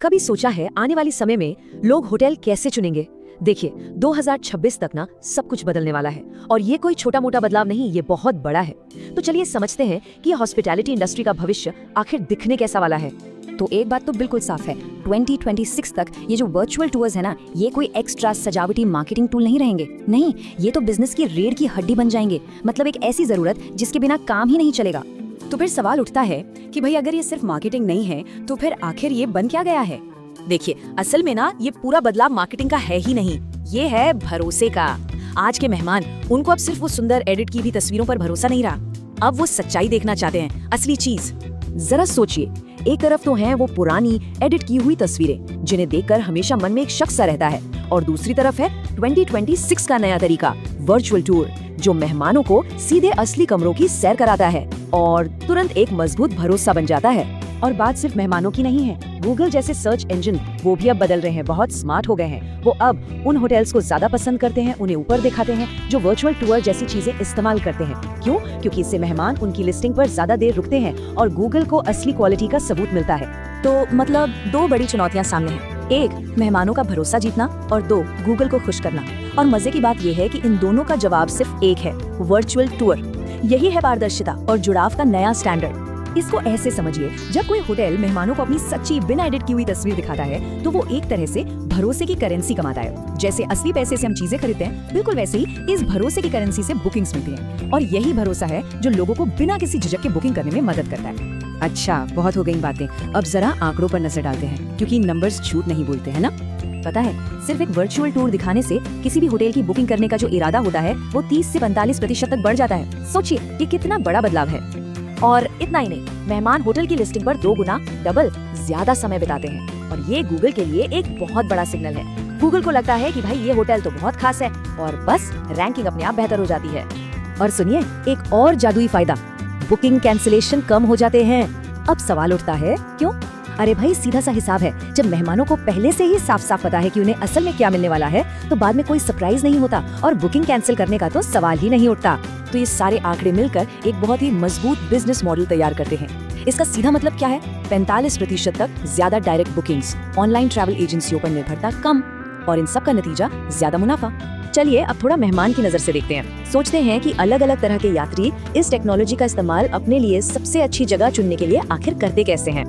कभी सोचा है आने वाले समय में लोग होटल कैसे चुनेंगे? देखिए 2026 तक ना सब कुछ बदलने वाला है और ये कोई छोटा मोटा बदलाव नहीं, ये बहुत बड़ा है। तो चलिए समझते हैं कि हॉस्पिटैलिटी इंडस्ट्री का भविष्य आखिर दिखने कैसा वाला है। तो एक बात तो बिल्कुल साफ है, 2026 तक ये जो वर्चुअल टूर्स है ना, ये कोई एक्स्ट्रा सजावटी मार्केटिंग टूल नहीं रहेंगे। नहीं, ये तो बिजनेस की रीढ़ की हड्डी बन जाएंगे। मतलब एक ऐसी जरूरत जिसके बिना काम ही नहीं चलेगा। तो फिर सवाल उठता है कि भाई अगर ये सिर्फ मार्केटिंग नहीं है तो फिर आखिर ये बन क्या गया है? देखिए, असल में ना ये पूरा बदलाव मार्केटिंग का है ही नहीं, ये है भरोसे का। आज के मेहमान, उनको अब सिर्फ वो सुंदर एडिट की भी तस्वीरों पर भरोसा नहीं रहा, अब वो सच्चाई देखना चाहते हैं, असली चीज। जरा सोचिए, एक तरफ तो हैं वो पुरानी एडिट की हुई तस्वीरें जिन्हें देखकर हमेशा मन में एक शक सा रहता है, और दूसरी तरफ है 2026 का नया तरीका, वर्चुअल टूर, जो मेहमानों को सीधे असली कमरों की सैर कराता है और तुरंत एक मजबूत भरोसा बन जाता है। और बात सिर्फ मेहमानों की नहीं है, गूगल जैसे सर्च इंजन वो भी अब बदल रहे हैं, बहुत स्मार्ट हो गए हैं। वो अब उन होटल्स को ज्यादा पसंद करते हैं, उन्हें ऊपर दिखाते हैं जो वर्चुअल टूर जैसी चीजें इस्तेमाल करते हैं। क्यों? क्योंकि इससे मेहमान उनकी लिस्टिंग पर ज्यादा देर रुकते हैं और गूगल को असली क्वालिटी का सबूत मिलता है। तो मतलब दो बड़ी चुनौतियां सामने हैं, एक मेहमानों का भरोसा जीतना और दो गूगल को खुश करना। और मजे की बात यह है कि इन दोनों का जवाब सिर्फ एक है, वर्चुअल टूर। यही है पारदर्शिता और जुड़ाव का नया स्टैंडर्ड। इसको ऐसे समझिए, जब कोई होटल मेहमानों को अपनी सच्ची बिना एडिट की हुई तस्वीर दिखाता है तो वो एक तरह से भरोसे की करेंसी कमाता है। जैसे असली पैसे से हम चीजें खरीदते हैं, बिल्कुल वैसे ही इस भरोसे की करेंसी से बुकिंग्स मिलती हैं। और यही भरोसा है जो लोगों को बिना किसी झिझक के बुकिंग करने में मदद करता है। अच्छा, बहुत हो गई बातें, अब जरा आंकड़ों पर नजर डालते हैं, क्योंकि नंबर्स झूठ नहीं बोलते हैं ना। पता है, सिर्फ एक वर्चुअल टूर दिखाने से किसी भी होटल की बुकिंग करने का जो इरादा होता है वो 30 से 45% तक बढ़ जाता है। सोचिए ये कितना बड़ा बदलाव है। और इतना ही नहीं, मेहमान होटल की लिस्टिंग पर 2 गुना डबल ज्यादा समय बिताते हैं और ये गूगल के लिए एक बहुत बड़ा सिग्नल है। गूगल को लगता है कि भाई ये होटल तो बहुत खास है और बस रैंकिंग अपने आप बेहतर हो जाती है। और सुनिए, एक और जादुई फायदा, बुकिंग कैंसिलेशन कम हो जाते हैं। अब सवाल उठता है क्यों? अरे भाई, सीधा सा हिसाब है, जब मेहमानों को पहले से ही साफ साफ पता है कि उन्हें असल में क्या मिलने वाला है तो बाद में कोई सरप्राइज नहीं होता और बुकिंग कैंसिल करने का तो सवाल ही नहीं उठता। तो ये सारे आंकड़े मिलकर एक बहुत ही मजबूत बिजनेस मॉडल तैयार करते हैं। इसका सीधा मतलब क्या है? 45% तक ज्यादा डायरेक्ट बुकिंग्स, ऑनलाइन ट्रैवल एजेंसियों पर निर्भरता कम, और इन सब का नतीजा ज्यादा मुनाफा। चलिए अब थोड़ा मेहमान की नजर से देखते हैं। सोचते हैं कि अलग अलग तरह के यात्री इस टेक्नोलॉजी का इस्तेमाल अपने लिए सबसे अच्छी जगह चुनने के लिए आखिर करते कैसे हैं।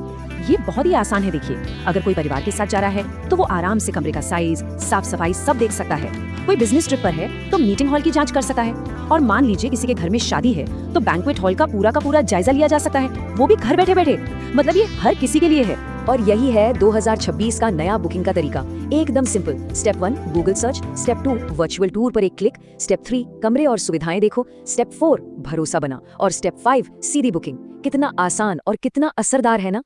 ये बहुत ही आसान है। देखिए, अगर कोई परिवार के साथ जा रहा है तो वो आराम से कमरे का साइज, साफ सफाई सब देख सकता है। कोई बिजनेस ट्रिप पर है तो मीटिंग हॉल की जांच कर सकता है। और मान लीजिए किसी के घर में शादी है तो बैंक्वेट हॉल का पूरा जायजा लिया जा सकता है, वो भी घर बैठे बैठे। मतलब ये हर किसी के लिए है। और यही है 2026 का नया बुकिंग का तरीका, एकदम simple. Step 1 Google search, step 2 virtual tour पर एक क्लिक, स्टेप 3 कमरे और सुविधाएं देखो, स्टेप 4 भरोसा बना और स्टेप 5 सीधी बुकिंग। कितना आसान और कितना असरदार है ना।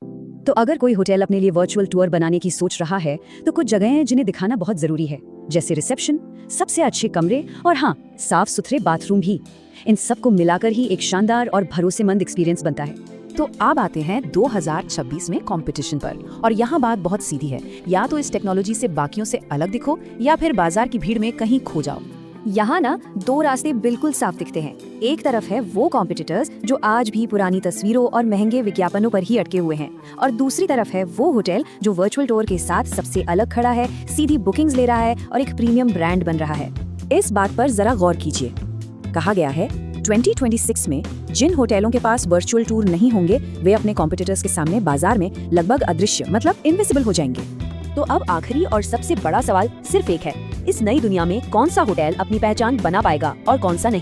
तो अगर कोई होटल अपने लिए वर्चुअल टूर बनाने की सोच रहा है तो कुछ जगहें हैं जिन्हें दिखाना बहुत जरूरी है, जैसे रिसेप्शन, सबसे अच्छे कमरे और हाँ, साफ सुथरे बाथरूम भी। इन सबको मिलाकर ही एक शानदार और भरोसेमंद एक्सपीरियंस बनता है। तो अब आते हैं 2026 में कंपटीशन पर, और यहाँ बात बहुत सीधी है, या तो इस टेक्नोलॉजी से बाकियों से अलग दिखो या फिर बाजार की भीड़ में कहीं खो जाओ। यहाँ ना 2 रास्ते बिल्कुल साफ दिखते हैं। एक तरफ है वो कॉम्पिटिटर्स जो आज भी पुरानी तस्वीरों और महंगे विज्ञापनों पर ही अटके हुए हैं, और दूसरी तरफ है वो होटल जो वर्चुअल टूर के साथ सबसे अलग खड़ा है, सीधी बुकिंग्स ले रहा है और एक प्रीमियम ब्रांड बन रहा है। इस बात पर जरा गौर कीजिए। कहा गया है 2026 में जिन होटलों के पास वर्चुअल टूर नहीं होंगे वे अपने कॉम्पिटिटर्स के सामने बाजार में लगभग अदृश्य, मतलब इनविजिबल हो जाएंगे। तो अब आखिरी और सबसे बड़ा सवाल सिर्फ एक है, इस नई दुनिया में कौन सा होटल अपनी पहचान बना पाएगा और कौन सा नहीं।